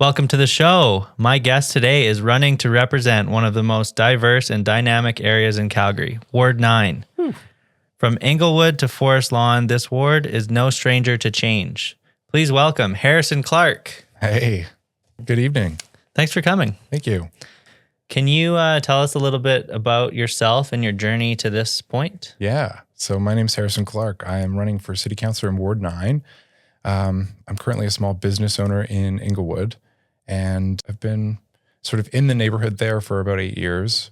Welcome to the show. My guest today is running to represent one of the most diverse and dynamic areas in Calgary, Ward 9. From Inglewood to Forest Lawn, this ward is no stranger to change. Please welcome Harrison Clark. Hey, good evening. Thanks for coming. Thank you. Can you tell us a little bit about yourself and your journey to this point? Yeah. So my name's Harrison Clark. I am running for City Councilor in Ward 9. I'm currently a small business owner in Inglewood, and I've been sort of in the neighborhood there for about 8 years.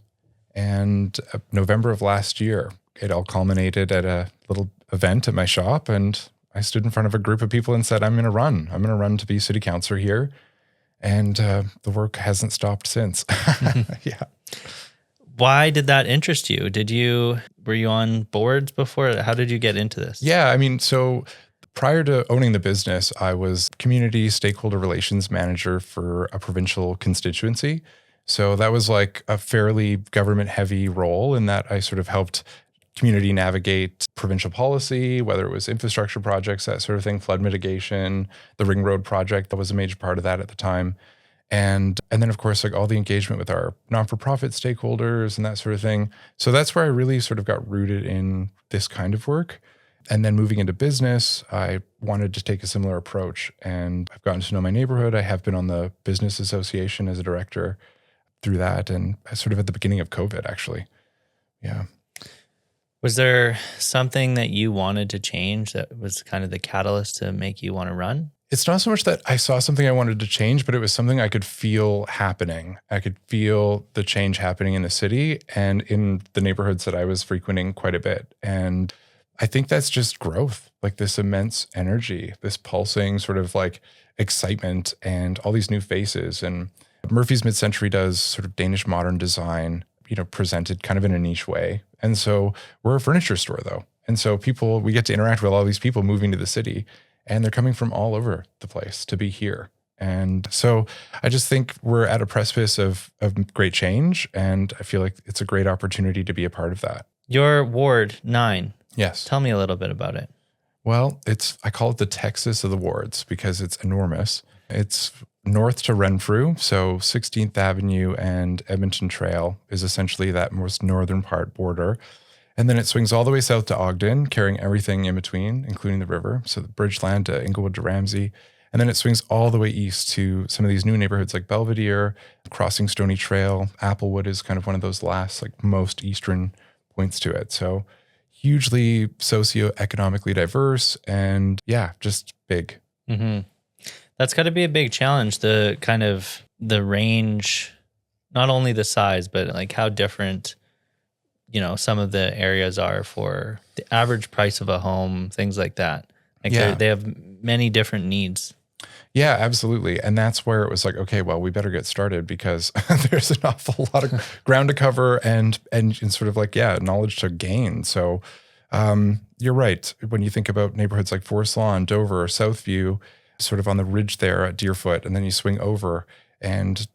And November of last year, it all culminated at a little event at my shop, and I stood in front of a group of people and said, I'm going to run. I'm going to run to be city councilor here. And the work hasn't stopped since. Yeah. Why did that interest you? Were you on boards before? How did you get into this? Yeah, I mean, so prior to owning the business, I was community stakeholder relations manager for a provincial constituency. So that was like a fairly government heavy role in that I sort of helped community navigate provincial policy, whether it was infrastructure projects, that sort of thing, flood mitigation, the Ring Road project, that was a major part of that at the time. And then, of course, like all the engagement with our non-for-profit stakeholders and that sort of thing. So that's where I really sort of got rooted in this kind of work. And then moving into business, I wanted to take a similar approach. And I've gotten to know my neighborhood. I have been on the business association as a director through that, and sort of at the beginning of COVID, actually. Yeah. Was there something that you wanted to change that was kind of the catalyst to make you want to run? It's not so much that I saw something I wanted to change, but it was something I could feel happening. I could feel the change happening in the city and in the neighborhoods that I was frequenting quite a bit. And I think that's just growth, like this immense energy, this pulsing sort of like excitement and all these new faces. And Murphy's Mid-Century does sort of Danish modern design, presented kind of in a niche way. And so we're a furniture store though. And so we get to interact with all these people moving to the city, and they're coming from all over the place to be here. And so I just think we're at a precipice of great change, and I feel like it's a great opportunity to be a part of that. Your Ward 9. Yes. Tell me a little bit about it. Well, I call it the Texas of the wards because it's enormous. It's north to Renfrew, so 16th Avenue and Edmonton Trail is essentially that most northern part border. And then it swings all the way south to Ogden, carrying everything in between, including the river. So the Bridgeland to Inglewood to Ramsay. And then it swings all the way east to some of these new neighborhoods like Belvedere, crossing Stony Trail. Applewood is kind of one of those last, like most eastern points to it. So hugely socioeconomically diverse and yeah, just big. Mm-hmm. That's got to be a big challenge, the range, not only the size, but like how different, some of the areas are for the average price of a home, things like that. Like they have many different needs. Yeah, absolutely. And that's where it was like, okay, well, we better get started because there's an awful lot of ground to cover and sort of like, knowledge to gain. So you're right. When you think about neighborhoods like Forest Lawn, Dover, Southview, sort of on the ridge there at Deerfoot, and then you swing over and,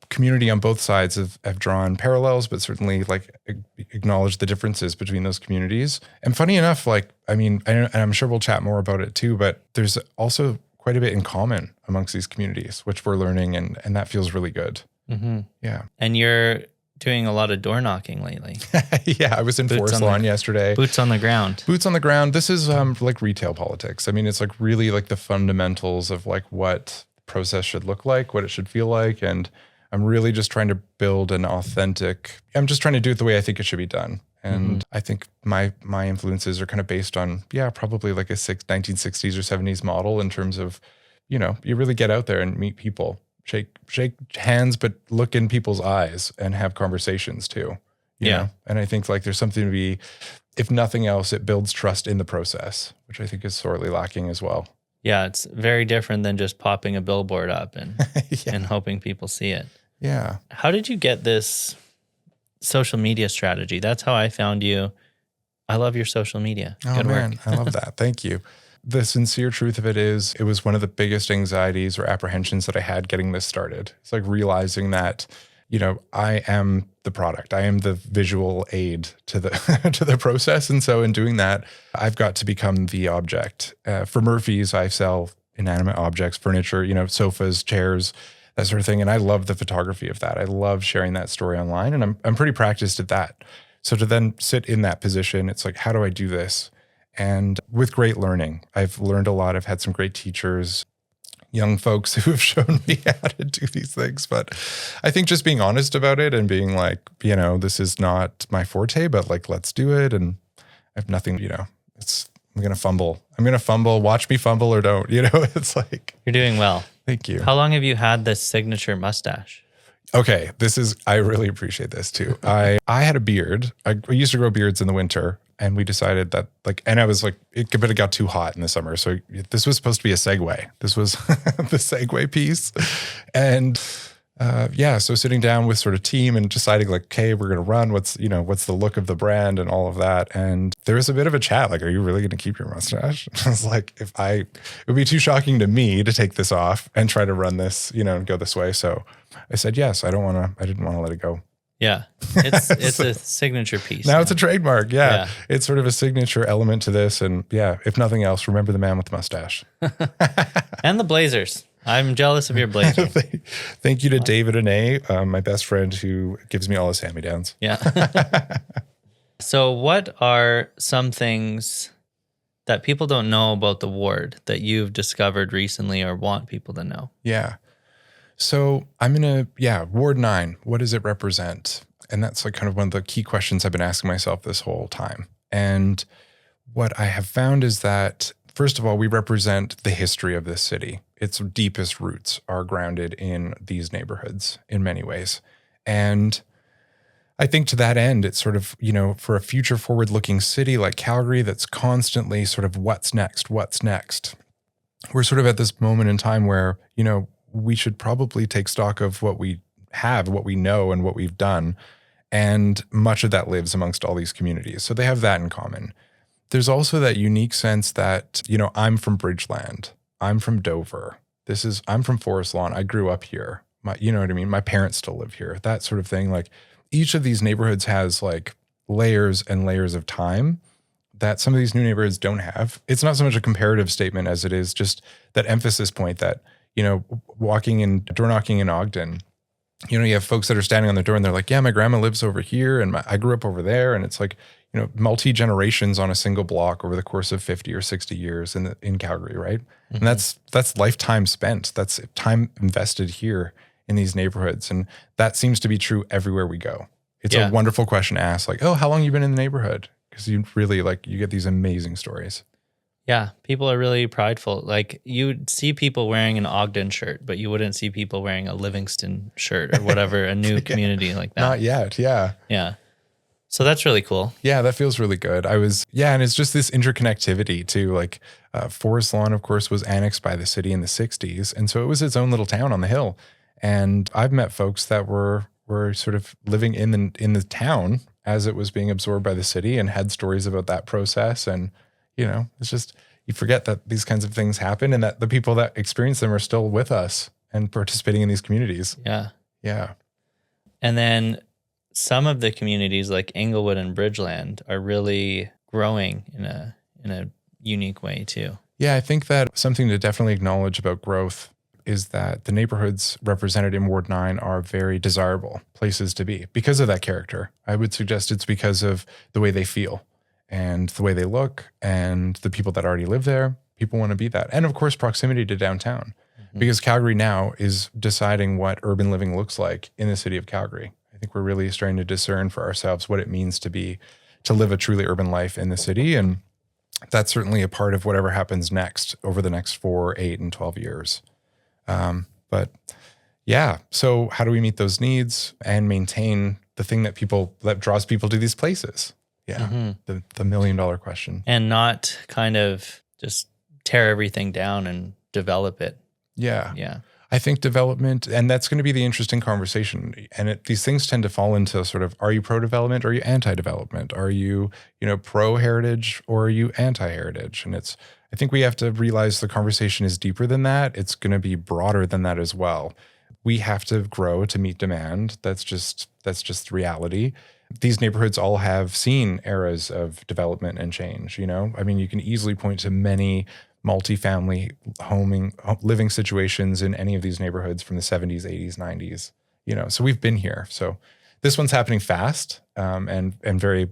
community on both sides have drawn parallels, but certainly like acknowledge the differences between those communities. And funny enough, and I'm sure we'll chat more about it too, but there's also quite a bit in common amongst these communities, which we're learning, and that feels really good. Mm-hmm. Yeah. And you're doing a lot of door knocking lately. Yeah, I was in Forest Lawn yesterday. Boots on the ground. Boots on the ground. This is like retail politics. I mean, it's like really like the fundamentals of like what the process should look like, what it should feel like. And I'm really just trying to build I'm just trying to do it the way I think it should be done. And I think my influences are kind of based on, probably like a 1960s or 70s model in terms of, you really get out there and meet people, shake hands, but look in people's eyes and have conversations too. You know? And I think like there's something to be, if nothing else, it builds trust in the process, which I think is sorely lacking as well. Yeah, it's very different than just popping a billboard up and and hoping people see it. Yeah. How did you get this social media strategy? That's how I found you. I love your social media. Oh, Good man, work. I love that. Thank you. The sincere truth of it is, it was one of the biggest anxieties or apprehensions that I had getting this started. It's like realizing that, I am the product. I am the visual aid to the to the process. And so in doing that, I've got to become the object. For Murphy's, I sell inanimate objects, furniture, sofas, chairs, that sort of thing. And I love the photography of that. I love sharing that story online, and I'm pretty practiced at that. So to then sit in that position, it's like, how do I do this? And with great learning, I've learned a lot. I've had some great teachers, young folks who have shown me how to do these things. But I think just being honest about it and being like, this is not my forte, but like, let's do it. And I have nothing, I'm going to fumble. Watch me fumble or don't, it's like. You're doing well. Thank you. How long have you had this signature mustache? Okay, I really appreciate this too. I had a beard. I used to grow beards in the winter, and we decided that and I was like, it got too hot in the summer. So this was supposed to be a segue. This was the segue piece. And so sitting down with sort of team and deciding like, okay, we're going to run. What's the look of the brand and all of that. And there was a bit of a chat, like, are you really going to keep your mustache? I was like, it would be too shocking to me to take this off and try to run this, and go this way. So I said, yes, I didn't want to let it go. Yeah. It's a signature piece. Now it's a trademark. Yeah. It's sort of a signature element to this. And yeah, if nothing else, remember the man with the mustache. And the blazers. I'm jealous of your blazer. Thank you to David and my best friend who gives me all his hand-me-downs. Yeah. So what are some things that people don't know about the ward that you've discovered recently or want people to know? Yeah. So Ward 9, what does it represent? And that's like kind of one of the key questions I've been asking myself this whole time. And what I have found is that, first of all, we represent the history of this city. Its deepest roots are grounded in these neighborhoods in many ways. And I think to that end, it's sort of, for a future forward-looking city like Calgary that's constantly sort of what's next? We're sort of at this moment in time where, we should probably take stock of what we have, what we know, and what we've done. And much of that lives amongst all these communities. So they have that in common. There's also that unique sense that, I'm from Bridgeland. I'm from Dover. I'm from Forest Lawn. I grew up here. You know what I mean? My parents still live here. That sort of thing. Like each of these neighborhoods has like layers and layers of time that some of these new neighborhoods don't have. It's not so much a comparative statement as it is just that emphasis point that, walking and door knocking in Ogden, you have folks that are standing on the door and they're like, yeah, my grandma lives over here and I grew up over there. And it's like, multi-generations on a single block over the course of 50 or 60 years in Calgary, right? Mm-hmm. And that's lifetime spent. That's time invested here in these neighborhoods. And that seems to be true everywhere we go. It's a wonderful question to ask, like, oh, how long have you been in the neighborhood? Because you really you get these amazing stories. Yeah, people are really prideful. Like you'd see people wearing an Ogden shirt, but you wouldn't see people wearing a Livingston shirt or whatever, a new community like that. Not yet, yeah. Yeah. So that's really cool. Yeah, that feels really good. And it's just this interconnectivity too. Like Forest Lawn, of course, was annexed by the city in the 60s. And so it was its own little town on the hill. And I've met folks that were sort of living in the town as it was being absorbed by the city and had stories about that process. And it's just, you forget that these kinds of things happen and that the people that experience them are still with us and participating in these communities. Yeah. Yeah. And then some of the communities like Inglewood and Bridgeland are really growing in a unique way too. Yeah, I think that something to definitely acknowledge about growth is that the neighborhoods represented in Ward 9 are very desirable places to be because of that character. I would suggest it's because of the way they feel and the way they look and the people that already live there. People want to be that. And of course, proximity to downtown, because Calgary now is deciding what urban living looks like in the city of Calgary. I think we're really starting to discern for ourselves what it means to live a truly urban life in the city. And that's certainly a part of whatever happens next over the next 4, 8, and 12 years. But yeah, so how do we meet those needs and maintain the thing that draws people to these places? Yeah. The $1 million question. And not kind of just tear everything down and develop it. Yeah. Yeah. I think development, and that's going to be the interesting conversation. And these things tend to fall into sort of, are you pro-development or are you anti-development? Are you, pro-heritage or are you anti-heritage? And I think we have to realize the conversation is deeper than that. It's going to be broader than that as well. We have to grow to meet demand. That's just reality. these neighborhoods all have seen eras of development and change, you know? I mean, you can easily point to many multifamily living situations in any of these neighborhoods from the 70s, 80s, 90s, you know? So we've been here. So this one's happening fast, and very,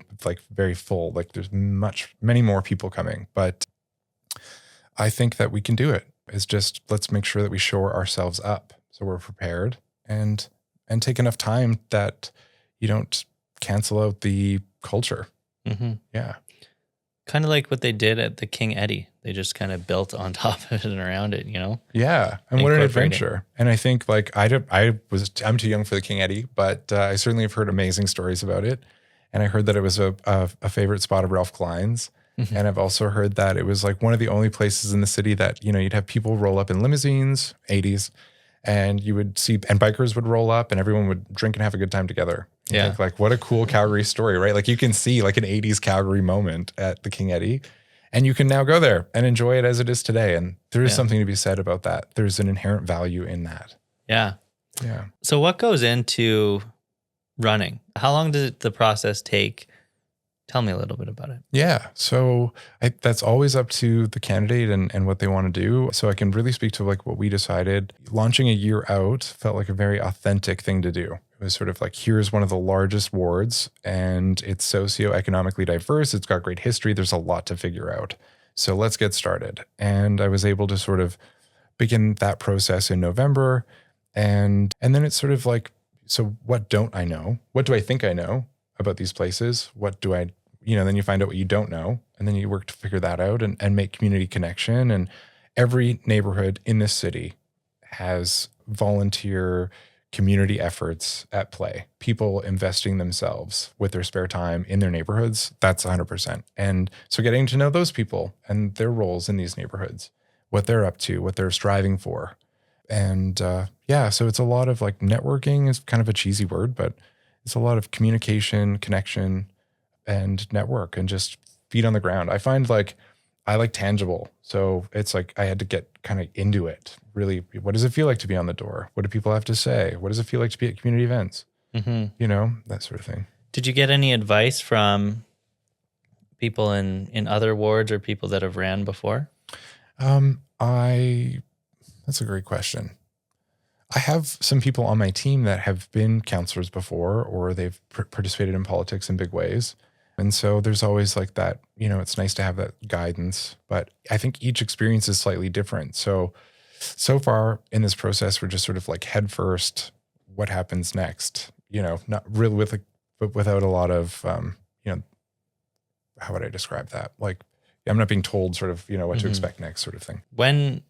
very full. Like there's many more people coming, but I think that we can do it. It's just, let's make sure that we shore ourselves up so we're prepared and take enough time that you don't cancel out the culture. Mm-hmm. Yeah. Kind of like what they did at the King Eddie. They just kind of built on top of it and around it, you know? Yeah. And what an adventure. And I think like I'm too young for the King Eddie, but I certainly have heard amazing stories about it. And I heard that it was a favorite spot of Ralph Klein's. Mm-hmm. And I've also heard that it was like one of the only places in the city that, you know, you'd have people roll up in limousines, 80s, and you would see, and bikers would roll up and everyone would drink and have a good time together. Yeah. Think like, what a cool Calgary story, right? Like you can see like an 80s Calgary moment at the King Eddie, and you can now go there and enjoy it as it is today. And there is something to be said about that. There's an inherent value in that. Yeah. Yeah. So what goes into running? How long does the process take? Tell me a little bit about it. Yeah. So that's always up to the candidate and what they want to do. So I can really speak to like what we decided. Launching a year out felt like a very authentic thing to do. It was sort of like, here's one of the largest wards and it's socioeconomically diverse. It's got great history. There's a lot to figure out. So let's get started. And I was able to sort of begin that process in November. And then it's sort of like, so what don't I know? What do I think I know about these places? What do I, then you find out what you don't know, and then you work to figure that out and make community connection. And every neighborhood in this city has volunteer community efforts at play, people investing themselves with their spare time in their neighborhoods. That's 100%. And so getting to know those people and their roles in these neighborhoods, what they're up to, what they're striving for. And so it's a lot of like networking is kind of a cheesy word, but it's a lot of communication, connection, and network, and just feet on the ground. I find like I like tangible. So it's like I had to get kind of into it. Really, what does it feel like to be on the door? What do people have to say? What does it feel like to be at community events? Mm-hmm. That sort of thing. Did you get any advice from people in other wards or people that have ran before? That's a great question. I have some people on my team that have been counselors before, or they've participated in politics in big ways. And so there's always like that, it's nice to have that guidance, but I think each experience is slightly different. So far in this process, we're just sort of like head first, what happens next, not really without a lot of, how would I describe that? Like, I'm not being told sort of, what to expect next sort of thing. When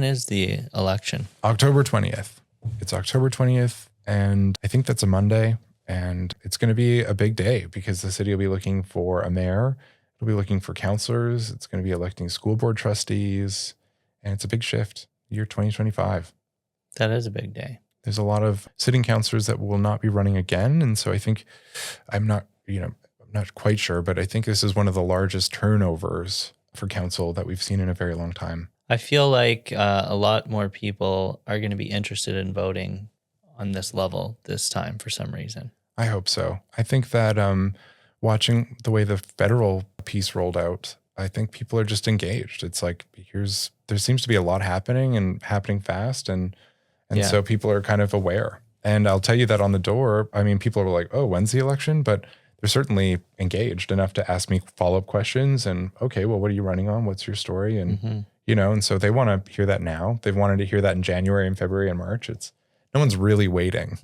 is the election? October 20th. It's October 20th. And I think that's a Monday. And it's going to be a big day because the city will be looking for a mayor. It'll be looking for councilors. It's going to be electing school board trustees. And it's a big shift, year 2025. That is a big day. There's a lot of sitting councilors that will not be running again. And so I think, I'm not quite sure, but I think this is one of the largest turnovers for council that we've seen in a very long time. I feel like a lot more people are going to be interested in voting on this level this time for some reason. I hope so. I think that watching the way the federal piece rolled out, I think people are just engaged. It's like, there seems to be a lot happening and happening fast. And so people are kind of aware. And I'll tell you that on the door, I mean, people are like, oh, when's the election? But they're certainly engaged enough to ask me follow-up questions and, okay, well, what are you running on? What's your story? And, and so they want to hear that now. They've wanted to hear that in January and February and March. No one's really waiting.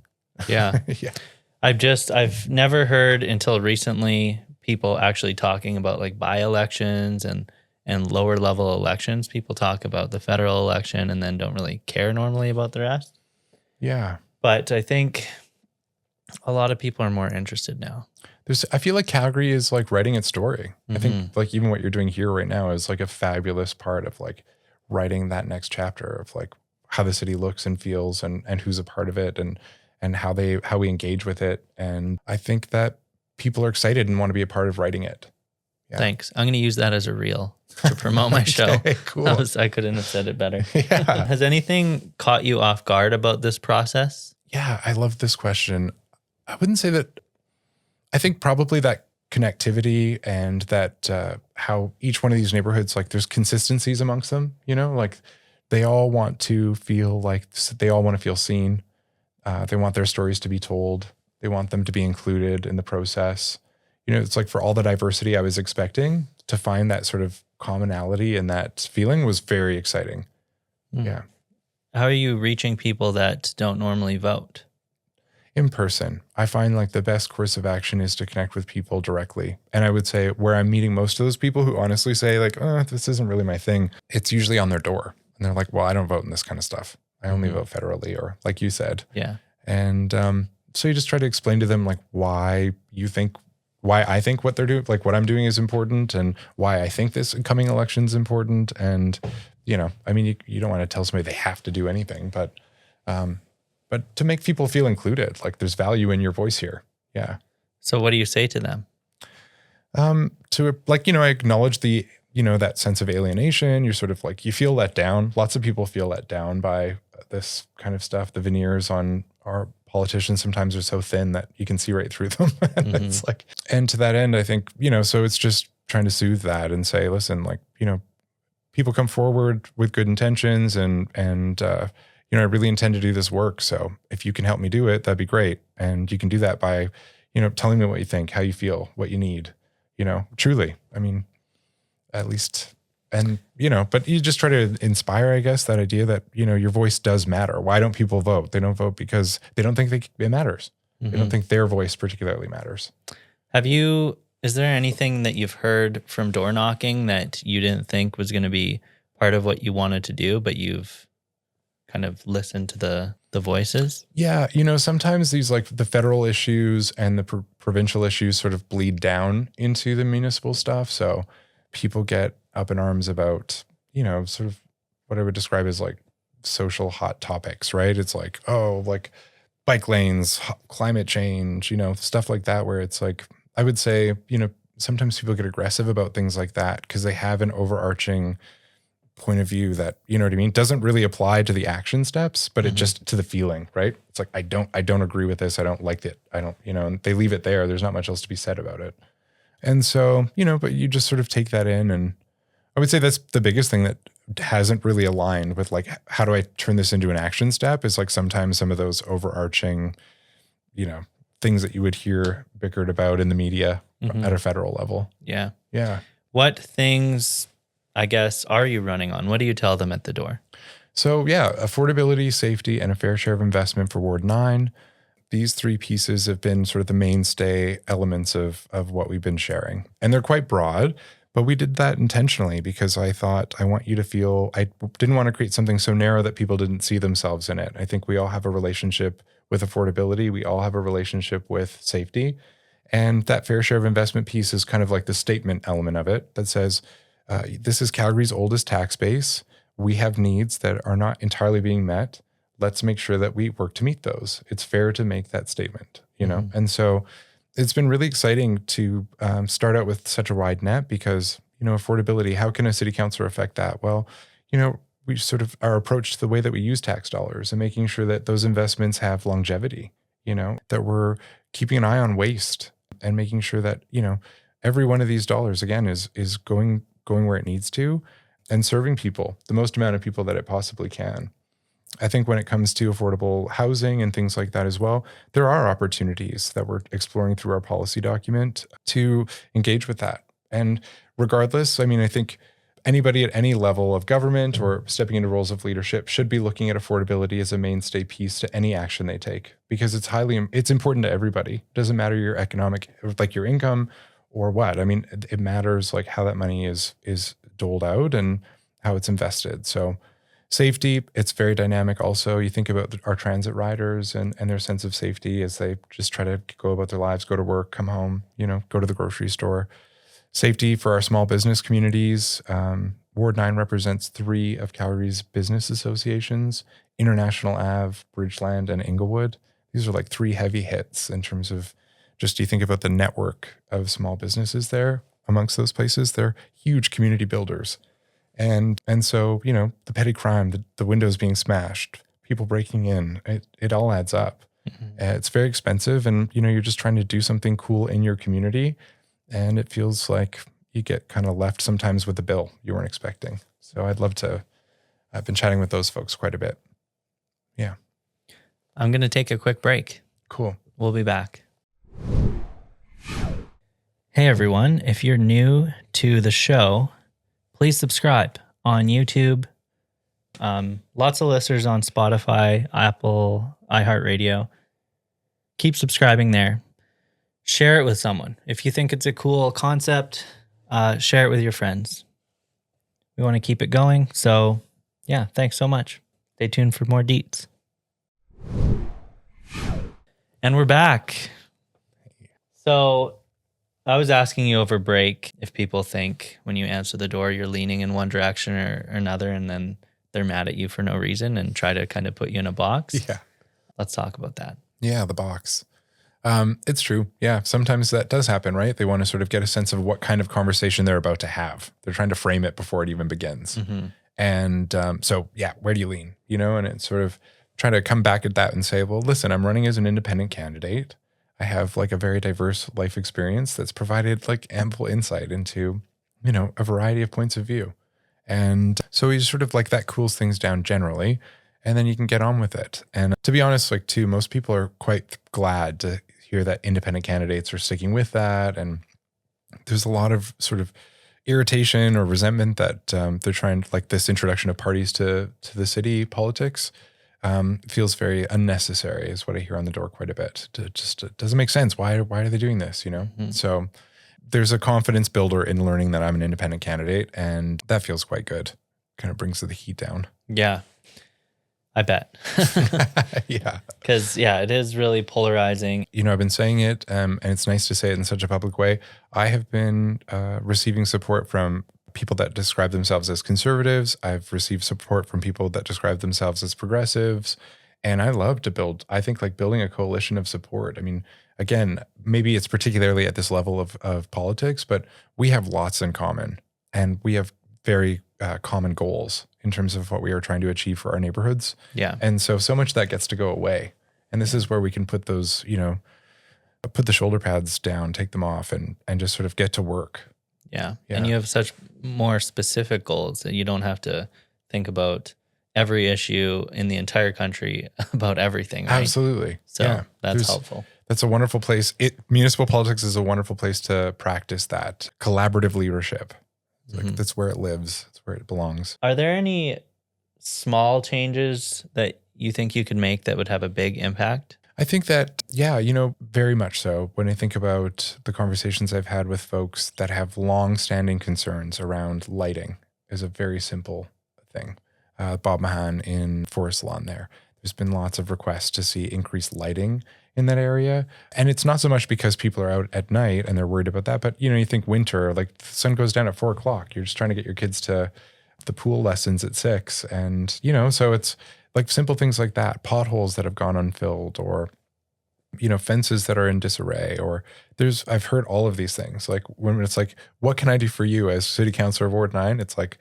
Yeah. Yeah. I've never heard until recently people actually talking about like by-elections and lower level elections. People talk about the federal election and then don't really care normally about the rest. Yeah. But I think a lot of people are more interested now. I feel like Calgary is like writing its story. I think like even what you're doing here right now is like a fabulous part of like writing that next chapter of like how the city looks and feels and who's a part of it and how we engage with it. And I think that people are excited and want to be a part of writing it. Yeah. Thanks. I'm going to use that as a reel to promote my show. Cool. I couldn't have said it better. Yeah. Has anything caught you off guard about this process? Yeah, I love this question. I wouldn't say that. I think probably that connectivity and that how each one of these neighborhoods, like there's consistencies amongst them, like they all want to feel like they all want to feel seen. They want their stories to be told. They want them to be included in the process. It's like for all the diversity I was expecting, to find that sort of commonality and that feeling was very exciting. Yeah. How are you reaching people that don't normally vote? In person. I find like the best course of action is to connect with people directly. And I would say where I'm meeting most of those people who honestly say like, oh, this isn't really my thing, it's usually on their door. And they're like, well, I don't vote in this kind of stuff. I only vote federally, or like you said. Yeah. And so you just try to explain to them like why I think what they're doing, like what I'm doing is important, and why I think this coming election is important. And, I mean, you don't want to tell somebody they have to do anything, but to make people feel included, like there's value in your voice here. Yeah. So what do you say to them? To like, I acknowledge the, that sense of alienation. You're sort of like, you feel let down. Lots of people feel let down by this kind of stuff. The veneers on our politicians sometimes are so thin that you can see right through them. And it's like, and to that end, I think, so it's just trying to soothe that and say, listen, like, people come forward with good intentions and I really intend to do this work. So if you can help me do it, that'd be great. And you can do that by, telling me what you think, how you feel, what you need, truly. I mean, at least, and, but you just try to inspire, I guess, that idea that, your voice does matter. Why don't people vote? They don't vote because they don't think it matters. They don't think their voice particularly matters. Is there anything that you've heard from door knocking that you didn't think was going to be part of what you wanted to do, but you've kind of listened to the voices? Yeah. Sometimes these like the federal issues and the provincial issues sort of bleed down into the municipal stuff. So people get up in arms about, sort of what I would describe as like social hot topics, right? It's like, oh, like bike lanes, climate change, stuff like that, where it's like, I would say, sometimes people get aggressive about things like that because they have an overarching point of view that, doesn't really apply to the action steps, but it just to the feeling, right? It's like, I don't agree with this. I don't like it. I don't, and they leave it there. There's not much else to be said about it. And so, but you just sort of take that in. And I would say that's the biggest thing that hasn't really aligned with like, how do I turn this into an action step, is like sometimes some of those overarching, things that you would hear bickered about in the media at a federal level. Yeah. Yeah. What things, I guess, are you running on? What do you tell them at the door? So yeah, affordability, safety, and a fair share of investment for Ward 9. These three pieces have been sort of the mainstay elements of what we've been sharing. And they're quite broad, but we did that intentionally because I thought I want you to feel, I didn't want to create something so narrow that people didn't see themselves in it. I think we all have a relationship with affordability. We all have a relationship with safety. And that fair share of investment piece is kind of like the statement element of it that says, this is Calgary's oldest tax base. We have needs that are not entirely being met. Let's make sure that we work to meet those. It's fair to make that statement, And so it's been really exciting to start out with such a wide net because, affordability, how can a city councilor affect that? Well, we sort of our approach to the way that we use tax dollars and making sure that those investments have longevity, that we're keeping an eye on waste and making sure that, every one of these dollars, again, is going where it needs to and serving people, the most amount of people that it possibly can. I think when it comes to affordable housing and things like that as well, there are opportunities that we're exploring through our policy document to engage with that. And regardless, I mean, I think anybody at any level of government or stepping into roles of leadership should be looking at affordability as a mainstay piece to any action they take, because it's important to everybody. It doesn't matter your economic, like your income or what. I mean, it matters like how that money is doled out and how it's invested. So safety, it's very dynamic also. You think about our transit riders and their sense of safety as they just try to go about their lives, go to work, come home, go to the grocery store. Safety for our small business communities. Ward 9 represents 3 of Calgary's business associations, International Ave, Bridgeland, and Inglewood. These are like 3 heavy hits in terms of just, you think about the network of small businesses there amongst those places. They're huge community builders. And so, the petty crime, the windows being smashed, people breaking in, it all adds up. It's very expensive, and you're just trying to do something cool in your community, and it feels like you get kind of left sometimes with a bill you weren't expecting. So I've been chatting with those folks quite a bit. Yeah. I'm going to take a quick break. Cool. We'll be back. Hey everyone, if you're new to the show, please subscribe on YouTube. Lots of listeners on Spotify, Apple, iHeartRadio. Keep subscribing there. Share it with someone. If you think it's a cool concept, share it with your friends. We want to keep it going. So yeah, thanks so much. Stay tuned for more Deets. And we're back. So I was asking you over break if people think when you answer the door, you're leaning in one direction or another, and then they're mad at you for no reason and try to kind of put you in a box. Yeah. Let's talk about that. Yeah, the box. It's true. Yeah, sometimes that does happen, right? They want to sort of get a sense of what kind of conversation they're about to have. They're trying to frame it before it even begins. Mm-hmm. And so, yeah, where do you lean? And it's sort of trying to come back at that and say, well, listen, I'm running as an independent candidate. I have like a very diverse life experience that's provided like ample insight into, a variety of points of view. And so you sort of like that cools things down generally, and then you can get on with it. And to be honest, like too, most people are quite glad to hear that independent candidates are sticking with that. And there's a lot of sort of irritation or resentment that they're trying, like this introduction of parties to the city politics feels very unnecessary is what I hear on the door quite a bit. It doesn't make sense. Why are they doing this, Mm-hmm. So there's a confidence builder in learning that I'm an independent candidate, and that feels quite good. Kind of brings the heat down. Yeah, I bet. Yeah. Because, it is really polarizing. I've been saying it, and it's nice to say it in such a public way. I have been receiving support from people that describe themselves as conservatives. I've received support from people that describe themselves as progressives. And I love to I think like building a coalition of support. I mean, again, maybe it's particularly at this level of politics, but we have lots in common, and we have very common goals in terms of what we are trying to achieve for our neighborhoods. Yeah. And so much of that gets to go away. And this is where we can put those, put the shoulder pads down, take them off, and just sort of get to work. Yeah. Yeah. And you have such more specific goals that you don't have to think about every issue in the entire country about everything. Right? Absolutely. So that's helpful. That's a wonderful place. Municipal politics is a wonderful place to practice that collaborative leadership. Like that's where it lives. It's where it belongs. Are there any small changes that you think you could make that would have a big impact? I think that, very much so. When I think about the conversations I've had with folks that have long-standing concerns around lighting is a very simple thing. Bob Mahan in Forest Lawn there's been lots of requests to see increased lighting in that area. And it's not so much because people are out at night and they're worried about that, but you think winter, like the sun goes down at 4:00. You're just trying to get your kids to the pool lessons at 6. And, so it's like simple things like that, potholes that have gone unfilled, or, fences that are in disarray, or I've heard all of these things. Like when it's like, what can I do for you as city councilor of Ward 9? It's like,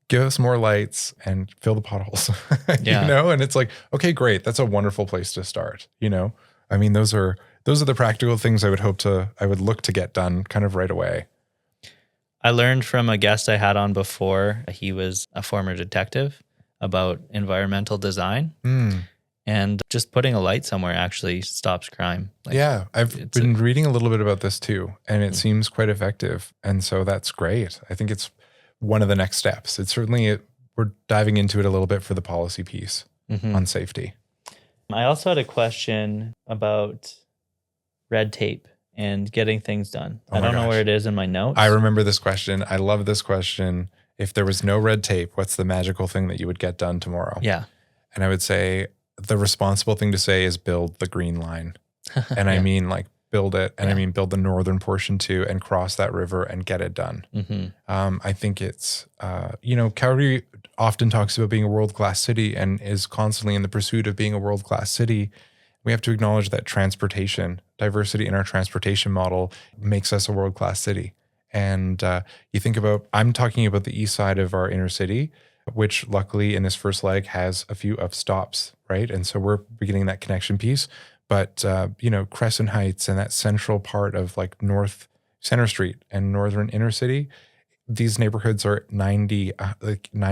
give us more lights and fill the potholes, and it's like, okay, great. That's a wonderful place to start. I mean, those are the practical things I would look to get done kind of right away. I learned from a guest I had on before. He was a former detective, about environmental design. And just putting a light somewhere actually stops crime. I've been reading a little bit about this too, and it seems quite effective. And so that's great. I think it's one of the next steps. It's certainly, we're diving into it a little bit for the policy piece on safety. I also had a question about red tape and getting things done. I don't know where it is in my notes. I remember this question. I love this question. If there was no red tape, what's the magical thing that you would get done tomorrow? Yeah. And I would say the responsible thing to say is build the green line. And I mean like build it. And I mean build the northern portion too, and cross that river and get it done. I think it's, Calgary often talks about being a world-class city and is constantly in the pursuit of being a world-class city. We have to acknowledge that diversity in our transportation model makes us a world-class city. And you think about, I'm talking about the east side of our inner city, which luckily in this first leg has a few of stops, right? And so we're beginning that connection piece. But, Crescent Heights and that central part of like North Center Street and Northern Inner City, these neighborhoods are 90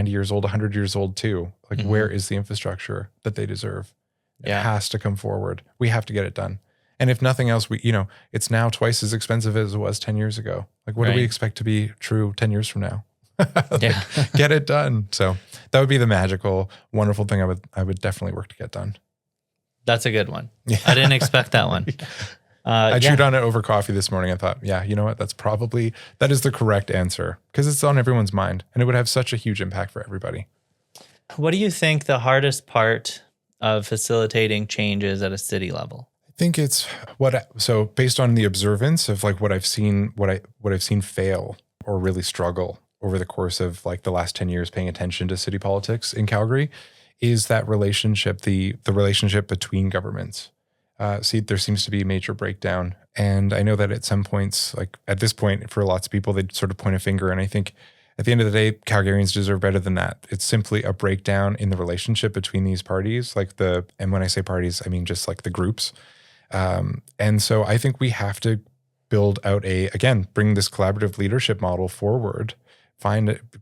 years old, 100 years old too. Like, where is the infrastructure that they deserve? It has to come forward. We have to get it done. And if nothing else, it's now twice as expensive as it was 10 years ago. Like, what do we expect to be true 10 years from now? Get it done. So that would be the magical, wonderful thing I would definitely work to get done. That's a good one. Yeah. I didn't expect that one. I chewed on it over coffee this morning. I thought, you know what? That is the correct answer, because it's on everyone's mind and it would have such a huge impact for everybody. What do you think the hardest part of facilitating changes at a city level? I think it's based on the observance of like what I've seen fail or really struggle over the course of like the last 10 years paying attention to city politics in Calgary, is that relationship, the relationship between governments. There seems to be a major breakdown. And I know that at some points, like at this point, for lots of people, they'd sort of point a finger. And I think at the end of the day, Calgarians deserve better than that. It's simply a breakdown in the relationship between these parties, and when I say parties, I mean just like the groups. And so I think we have to build out bring this collaborative leadership model forward,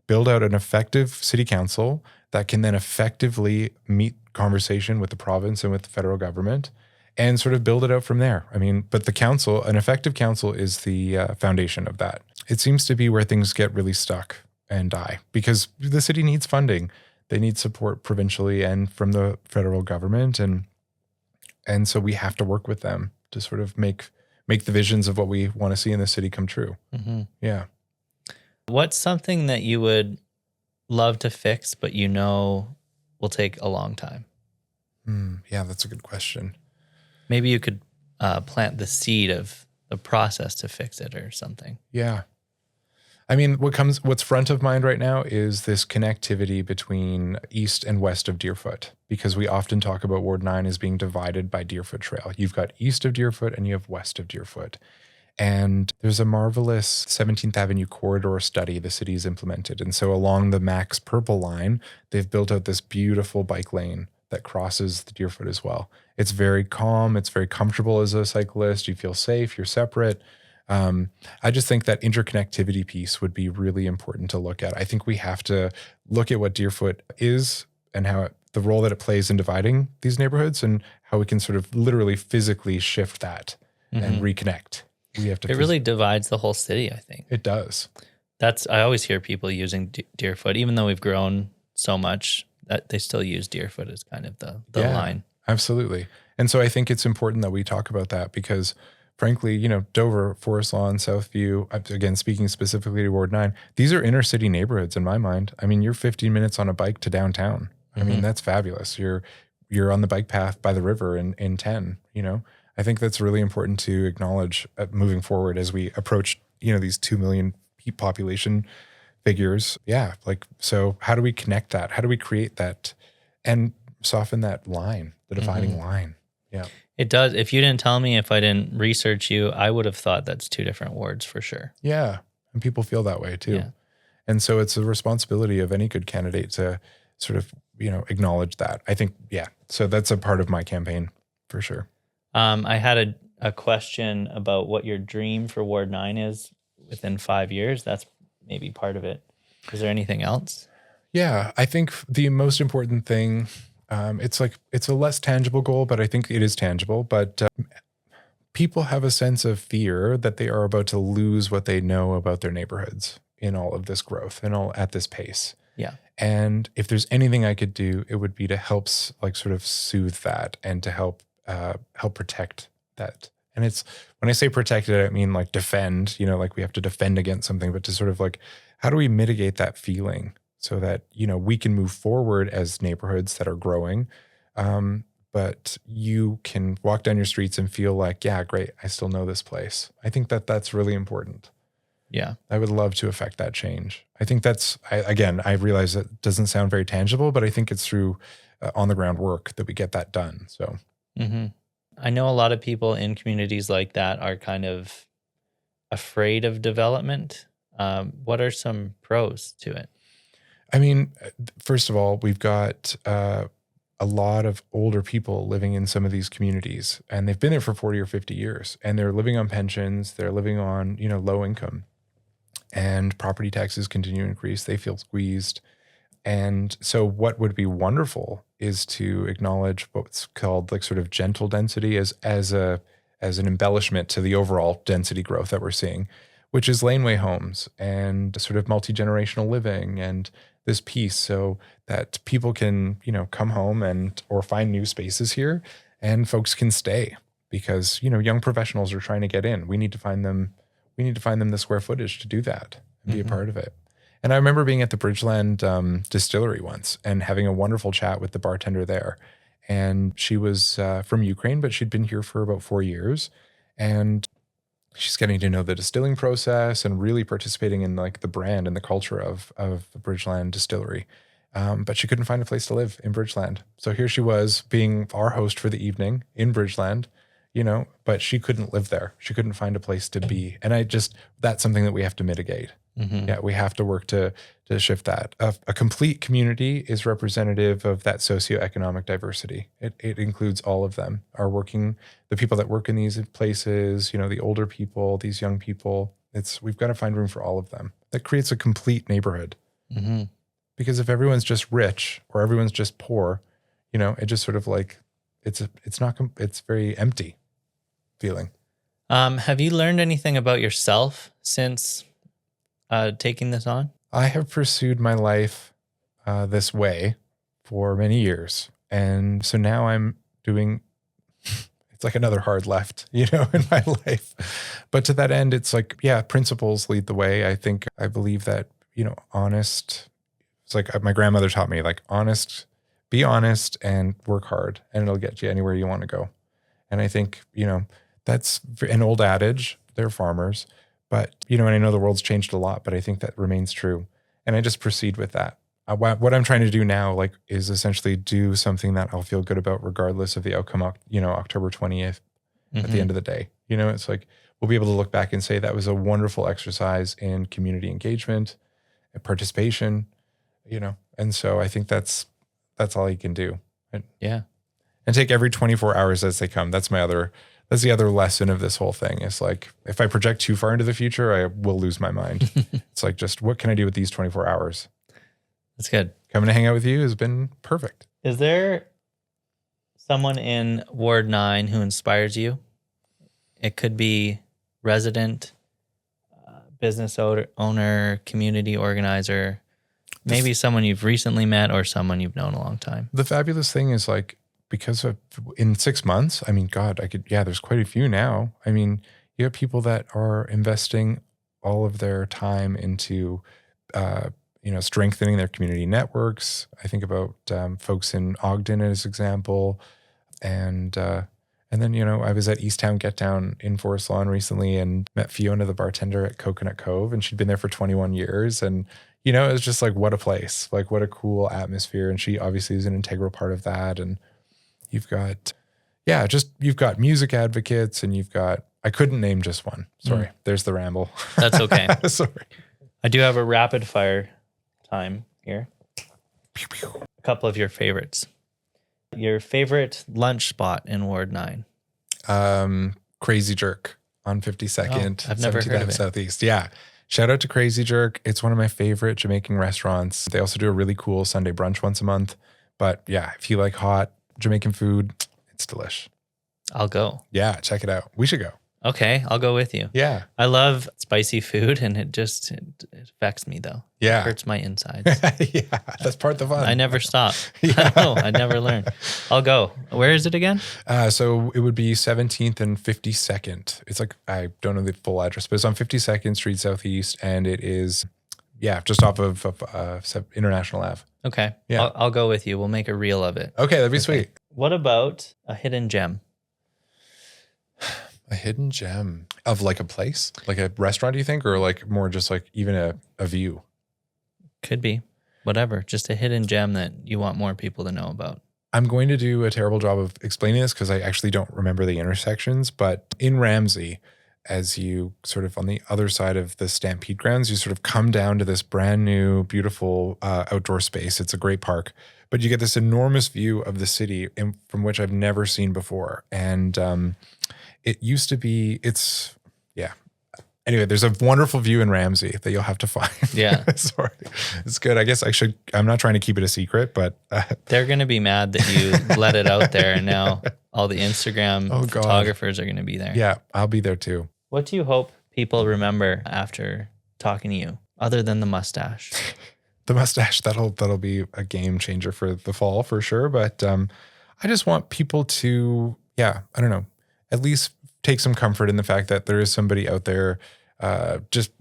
build out an effective city council that can then effectively meet conversation with the province and with the federal government and sort of build it out from there. I mean, but an effective council is the foundation of that. It seems to be where things get really stuck and die, because the city needs funding. They need support provincially and from the federal government. And so we have to work with them to sort of make the visions of what we want to see in the city come true. Mm-hmm. Yeah. What's something that you would love to fix, but will take a long time? Yeah, that's a good question. Maybe you could plant the seed of the process to fix it or something. Yeah. I mean, what's front of mind right now is this connectivity between east and west of Deerfoot, because we often talk about Ward 9 as being divided by Deerfoot Trail. You've got east of Deerfoot and you have west of Deerfoot. And there's a marvelous 17th Avenue corridor study the city's implemented. And so along the Max Purple line, they've built out this beautiful bike lane that crosses the Deerfoot as well. It's very calm. It's very comfortable as a cyclist. You feel safe. You're separate. I just think that interconnectivity piece would be really important to look at. I think we have to look at what Deerfoot is and the role that it plays in dividing these neighborhoods, and how we can sort of literally physically shift that and reconnect. It really divides the whole city, I think. It does. I always hear people using Deerfoot, even though we've grown so much, that they still use Deerfoot as kind of the line. Absolutely. And so I think it's important that we talk about that, because frankly, Dover, Forest Lawn, Southview, again, speaking specifically to Ward 9, these are inner city neighborhoods in my mind. I mean, you're 15 minutes on a bike to downtown. I mean, that's fabulous. You're on the bike path by the river in 10, I think that's really important to acknowledge moving forward as we approach, these 2 million population figures. Yeah. So how do we connect that? How do we create that and soften that line, the dividing line? Yeah. It does. If you didn't tell me, if I didn't research you, I would have thought that's two different wards for sure. Yeah. And people feel that way too. Yeah. And so it's a responsibility of any good candidate to sort of, acknowledge that. I think, so that's a part of my campaign for sure. I had a question about what your dream for Ward 9 is within 5 years. That's maybe part of it. Is there anything else? Yeah, I think the most important thing, it's a less tangible goal, but I think it is tangible. But people have a sense of fear that they are about to lose what they know about their neighborhoods in all of this growth and all at this pace. Yeah. And if there's anything I could do, it would be to help sort of soothe that and to help protect that. And it's, when I say protect it, I don't mean like defend, like we have to defend against something, but to sort of like, how do we mitigate that feeling so that, we can move forward as neighborhoods that are growing. But you can walk down your streets and feel like, yeah, great, I still know this place. I think that that's really important. Yeah. I would love to affect that change. I think I realize that doesn't sound very tangible, but I think it's through on the ground work that we get that done. So. Mm-hmm. I know a lot of people in communities like that are kind of afraid of development. What are some pros to it? I mean, first of all, we've got a lot of older people living in some of these communities, and they've been there for 40 or 50 years, and they're living on pensions. They're living on, low income, and property taxes continue to increase. They feel squeezed. And so what would be wonderful is to acknowledge what's called like sort of gentle density as an embellishment to the overall density growth that we're seeing, which is laneway homes and sort of multi-generational living and this piece, so that people can, come home or find new spaces here, and folks can stay because, young professionals are trying to get in. We need to find them the square footage to do that and be a part of it. And I remember being at the Bridgeland distillery once and having a wonderful chat with the bartender there. And she was from Ukraine, but she'd been here for about 4 years. And she's getting to know the distilling process and really participating in like the brand and the culture of the Bridgeland distillery. But she couldn't find a place to live in Bridgeland. So here she was being our host for the evening in Bridgeland, but she couldn't live there. She couldn't find a place to be. And that's something that we have to mitigate. Mm-hmm. Yeah, we have to work to shift that. A complete community is representative of that socioeconomic diversity. It includes all of them. The people that work in these places, the older people, these young people. We've got to find room for all of them. That creates a complete neighborhood. Mm-hmm. Because if everyone's just rich or everyone's just poor, it just sort of like it's very empty feeling. Have you learned anything about yourself since taking this on? I have pursued my life this way for many years. And so now I'm doing, it's like another hard left, in my life. But to that end, it's like, principles lead the way. I believe that, honest, it's like my grandmother taught me, like be honest and work hard, and it'll get you anywhere you want to go. And I think, that's an old adage. They're farmers. But, and I know the world's changed a lot, but I think that remains true. And I just proceed with that. What I'm trying to do now, is essentially do something that I'll feel good about regardless of the outcome, October 20th at the end of the day. It's like, we'll be able to look back and say that was a wonderful exercise in community engagement and participation, And so I think that's all you can do. And take every 24 hours as they come. That's the other lesson of this whole thing is like, if I project too far into the future, I will lose my mind. It's like, just what can I do with these 24 hours? That's good. Coming to hang out with you has been perfect. Is there someone in Ward 9 who inspires you? It could be resident, business owner, community organizer, maybe someone you've recently met or someone you've known a long time. The fabulous thing is like, because in 6 months, there's quite a few now. You have people that are investing all of their time into, strengthening their community networks. I think about folks in Ogden as an example. And then, I was at Easttown Get Down in Forest Lawn recently and met Fiona, the bartender at Coconut Cove, and she'd been there for 21 years. And, it was just like, what a place, like what a cool atmosphere. And she obviously is an integral part of that. And you've got music advocates, and I couldn't name just one. Sorry. There's the ramble. That's okay. Sorry. I do have a rapid fire time here. Pew, pew. A couple of your favorites. Your favorite lunch spot in Ward 9? Crazy Jerk on 52nd. I've never heard of it. Southeast. Yeah. Shout out to Crazy Jerk. It's one of my favorite Jamaican restaurants. They also do a really cool Sunday brunch once a month. But if you like hot Jamaican food, it's delish. I'll go. Yeah, check it out. We should go. Okay, I'll go with you. Yeah. I love spicy food, and it affects me, though. Yeah. It hurts my insides. Yeah, that's part of the fun. I never stop. Yeah. I know, I never learn. I'll go. Where is it again? So it would be 17th and 52nd. It's like, I don't know the full address, but it's on 52nd Street Southeast, and it is, just off of International Ave. Okay. Yeah. I'll go with you. We'll make a reel of it. Okay, that'd be sweet. What about a hidden gem? A hidden gem of like a place, like a restaurant, do you think? Or like more just like even a view? Could be. Whatever. Just a hidden gem that you want more people to know about. I'm going to do a terrible job of explaining this because I actually don't remember the intersections. But in Ramsay, as you sort of on the other side of the Stampede grounds, you sort of come down to this brand new, beautiful outdoor space. It's a great park. but you get this enormous view of the city from which I've never seen before. And it used to be, yeah. Anyway, there's a wonderful view in Ramsay that you'll have to find. Yeah. Sorry. It's good. I guess I'm not trying to keep it a secret, but. They're going to be mad that you let it out there. And now all the Instagram photographers are going to be there. Yeah, I'll be there too. What do you hope people remember after talking to you, other than the mustache? The mustache, that'll be a game changer for the fall for sure. But I just want people to, I don't know, at least take some comfort in the fact that there is somebody out there just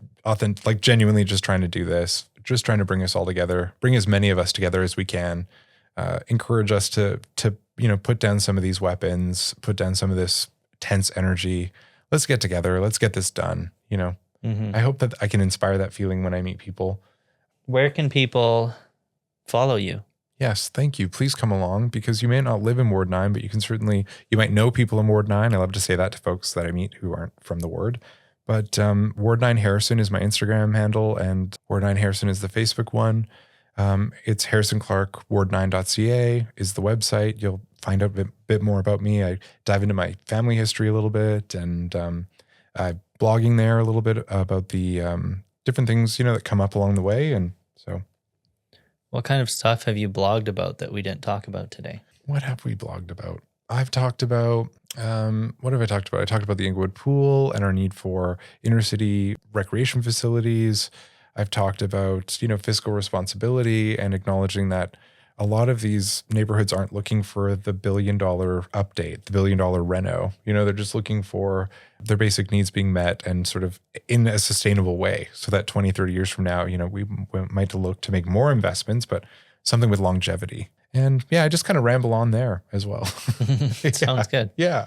genuinely just trying to do this, just trying to bring us all together, bring as many of us together as we can, encourage us to put down some of these weapons, put down some of this tense energy. Let's get together. Let's get this done. I hope that I can inspire that feeling when I meet people. Where can people follow you? Yes, thank you. Please come along, because you may not live in Ward 9, but you might know people in Ward 9. I love to say that to folks that I meet who aren't from the ward. But Ward 9 Harrison is my Instagram handle, and Ward 9 Harrison is the Facebook one. It's Harrison Clark, ward9.ca is the website. You'll find out a bit more about me. I dive into my family history a little bit, and blogging there a little bit about the different things, that come up along the way. And so. What kind of stuff have you blogged about that we didn't talk about today? What have we blogged about? I've talked about, what have I talked about? I talked about the Inglewood pool and our need for inner city recreation facilities. I've talked about, fiscal responsibility and acknowledging that a lot of these neighborhoods aren't looking for the $1 billion update, the $1 billion reno. They're just looking for their basic needs being met and sort of in a sustainable way, so that 20, 30 years from now, we might look to make more investments, but something with longevity. And I just kind of ramble on there as well. Sounds good. Yeah.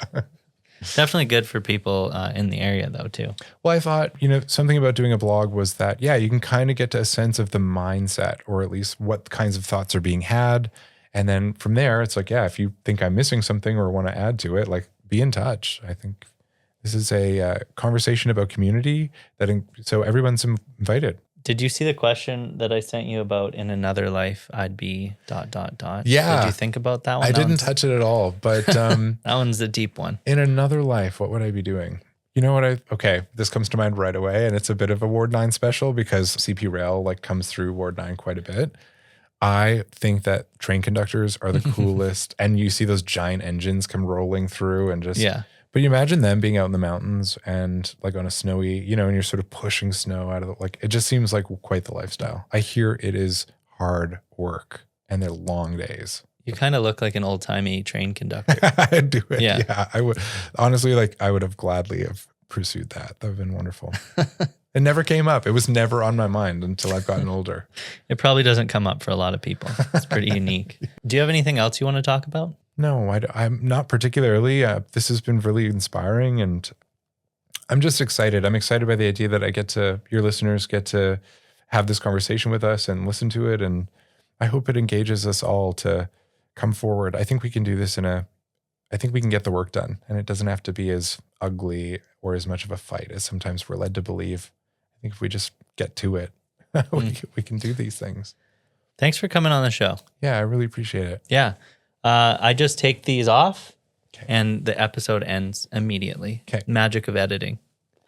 Definitely good for people in the area though too. Well, I thought, something about doing a blog was that, you can kind of get to a sense of the mindset, or at least what kinds of thoughts are being had. And then from there, it's like, if you think I'm missing something or want to add to it, be in touch. I think this is a conversation about community so everyone's invited. Did you see the question that I sent you about in another life, I'd be ... Yeah. Did you think about that one? I didn't touch it at all, but that one's a deep one. In another life, what would I be doing? You know what this comes to mind right away, and it's a bit of a Ward 9 special because CP Rail comes through Ward 9 quite a bit. I think that train conductors are the coolest, and you see those giant engines come rolling through and just But you imagine them being out in the mountains and on a snowy, and you're sort of pushing snow out of it just seems like quite the lifestyle. I hear it is hard work and they're long days. You kind of look like an old-timey train conductor. I do it. Yeah. Yeah. I would honestly, I would have gladly have pursued that. That would have been wonderful. It never came up. It was never on my mind until I've gotten older. It probably doesn't come up for a lot of people. It's pretty unique. Do you have anything else you want to talk about? No, I'm not particularly. This has been really inspiring, and I'm just excited. I'm excited by the idea that your listeners get to have this conversation with us and listen to it. And I hope it engages us all to come forward. I think we can do this I think we can get the work done, and it doesn't have to be as ugly or as much of a fight as sometimes we're led to believe. I think if we just get to it, we can do these things. Thanks for coming on the show. Yeah, I really appreciate it. Yeah. I just take these off and the episode ends immediately. Okay. Magic of editing.